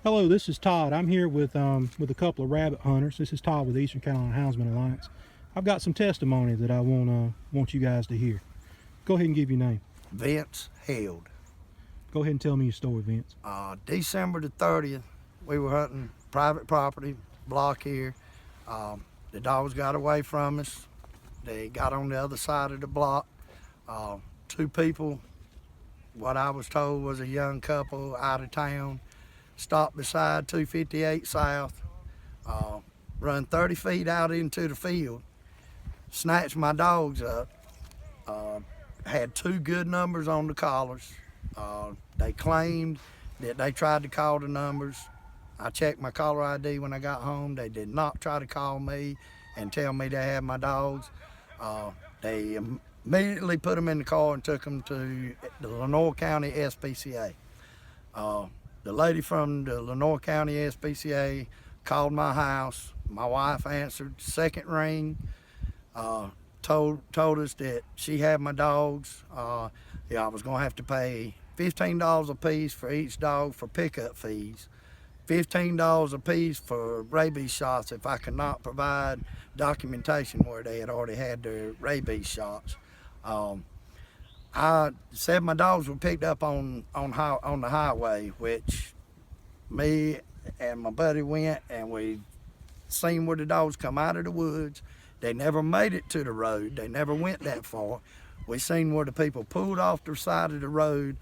Hello, this is Todd. I'm here with a couple of rabbit hunters. This is Todd with the Eastern Carolina Houndsman Alliance. I've got some testimony that I want you guys to hear. Go ahead and give your name. Vince Held. Go ahead and tell me your story, Vince. December the 30th, we were hunting private property, block here. The dogs got away from us. They got on the other side of the block. Two people, what I was told was a young couple out of town, stopped beside 258 South, run 30 feet out into the field, snatched my dogs up, had two good numbers on the collars. They claimed that they tried to call the numbers. I checked my caller ID when I got home. They did not try to call me and tell me they had my dogs. They immediately put them in the car and took them to the Lenoir County SPCA. The lady from the Lenoir County SPCA called my house. My wife answered, second ring, told us that she had my dogs. I was gonna have to pay $15 a piece for each dog for pickup fees, $15 a piece for rabies shots if I could not provide documentation where they had already had their rabies shots. I said my dogs were picked up on the highway, which me and my buddy went and we seen where the dogs come out of the woods. They never made it to the road. They never went that far. We seen where the people pulled off the side of the road,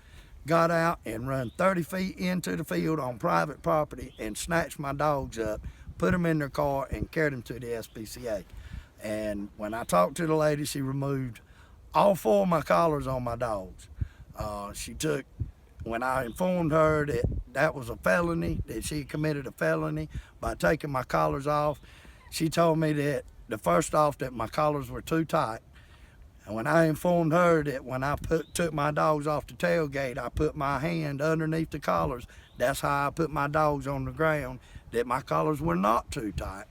got out and run 30 feet into the field on private property and snatched my dogs up, put them in their car and carried them to the SPCA. And when I talked to the lady, she removed all four of my collars on my dogs. When I informed her that that was a felony, that she committed a felony by taking my collars off, she told me that first off that my collars were too tight. And when I informed her that when I took my dogs off the tailgate, I put my hand underneath the collars, that's how I put my dogs on the ground, that my collars were not too tight.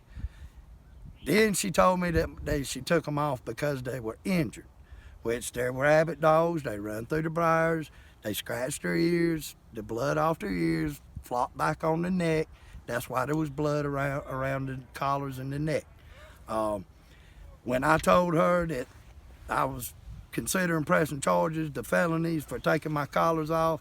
Then she told me that she took them off because they were injured, which they were avid dogs. They run through the briars, they scratched their ears, the blood off their ears flopped back on the neck. That's why there was blood around the collars and the neck. When I told her that I was considering pressing charges, the felonies for taking my collars off,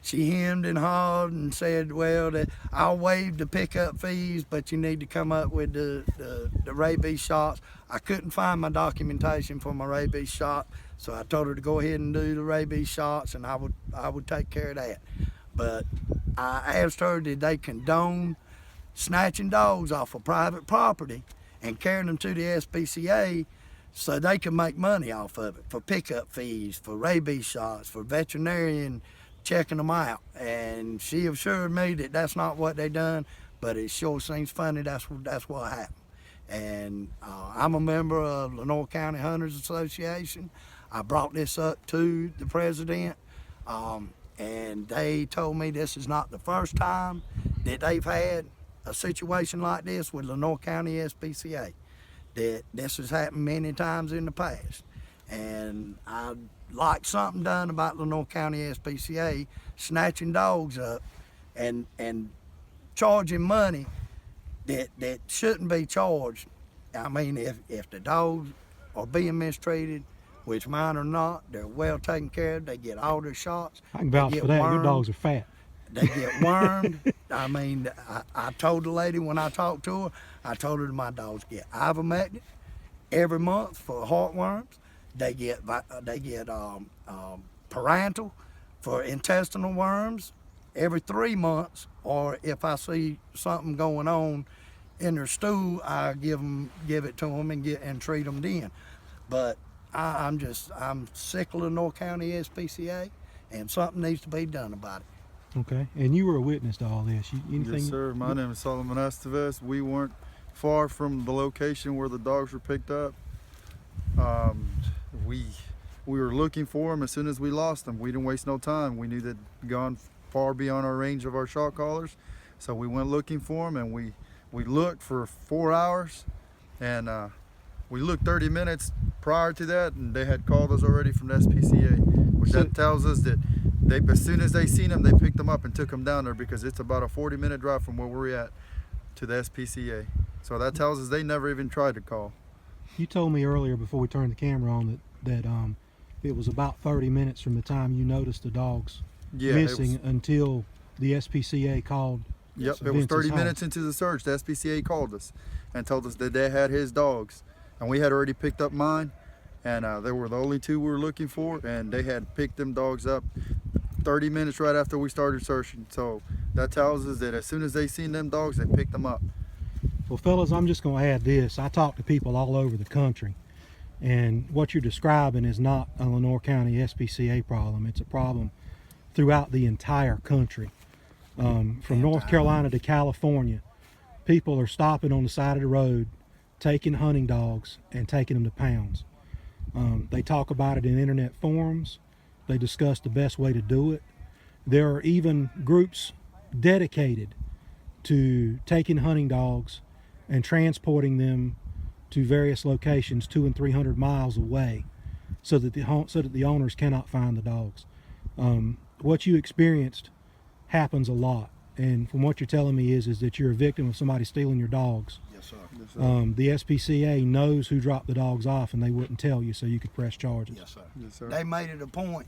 she hemmed and hawed and said, well, that I'll waive the pickup fees, but you need to come up with the rabies shots. I couldn't find my documentation for my rabies shot, so I told her to go ahead and do the rabies shots and I would take care of that. But I asked her, did they condone snatching dogs off of private property and carrying them to the SPCA so they can make money off of it for pickup fees, for rabies shots, for veterinarian checking them out? And she assured me that that's not what they done, but it sure seems funny that's what happened. And I'm a member of Lenoir County Hunters Association. I brought this up to the president, and they told me this is not the first time that they've had a situation like this with Lenoir County SPCA. That this has happened many times in the past. And I'd like something done about Lenoir County SPCA snatching dogs up and charging money that shouldn't be charged. I mean, if the dogs are being mistreated, which mine are not, they're well taken care of, they get all their shots. I can vouch for that. Your dogs are fat. They get wormed. I mean, I told the lady when I talked to her, I told her that my dogs get ivermectin every month for heartworms. They get parental for intestinal worms every 3 months. Or if I see something going on in their stool, I give it to them and treat them then. But I'm sick of Lenoir County SPCA, and something needs to be done about it. Okay, and you were a witness to all this. Anything? Yes, sir. My name is Solomon Estevez. We weren't far from the location where the dogs were picked up. We were looking for them as soon as we lost them. We didn't waste no time. We knew they'd gone far beyond our range of our shot callers, so we went looking for them, and we looked for 4 hours, and we looked 30 minutes prior to that, and they had called us already from the SPCA, which that tells us that they, as soon as they seen them, they picked them up and took them down there, because it's about a 40-minute drive from where we're at to the SPCA. So that tells us they never even tried to call. You told me earlier before we turned the camera on that it was about 30 minutes from the time you noticed the dogs Yeah, missing until the SPCA called. Yep, sir. it was Vince's 30 house. minutes into the search. The SPCA called us and told us that they had his dogs, and we had already picked up mine, and they were the only two we were looking for, and they had picked them dogs up 30 minutes right after we started searching. So that tells us that as soon as they seen them dogs, they picked them up. Well, fellas, I'm just going to add this. I talk to people all over the country, and what you're describing is not a Lenore County SPCA problem. It's a problem throughout the entire country. From North Carolina to California, people are stopping on the side of the road, taking hunting dogs and taking them to pounds. They talk about it in internet forums. They discuss the best way to do it. There are even groups dedicated to taking hunting dogs and transporting them to various locations 200 and 300 miles away, so that the owners cannot find the dogs. What you experienced happens a lot, and from what you're telling me is that you're a victim of somebody stealing your dogs. Yes, sir. The SPCA knows who dropped the dogs off, and they wouldn't tell you, so you could press charges. Yes, sir. Yes, sir. They made it a point.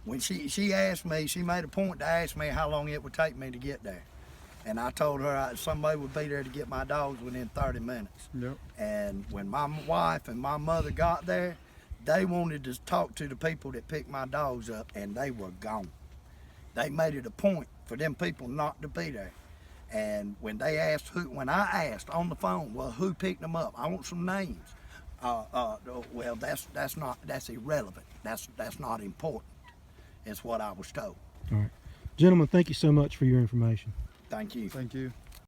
When she asked me, she made a point to ask me how long it would take me to get there. And I told her somebody would be there to get my dogs within 30 minutes. Yep. And when my wife and my mother got there, they wanted to talk to the people that picked my dogs up, and they were gone. They made it a point for them people not to be there. And when they asked when I asked on the phone, well, who picked them up? I want some names. Well, that's irrelevant. That's not important. It's what I was told. All right. Gentlemen, thank you so much for your information. Thank you. Thank you.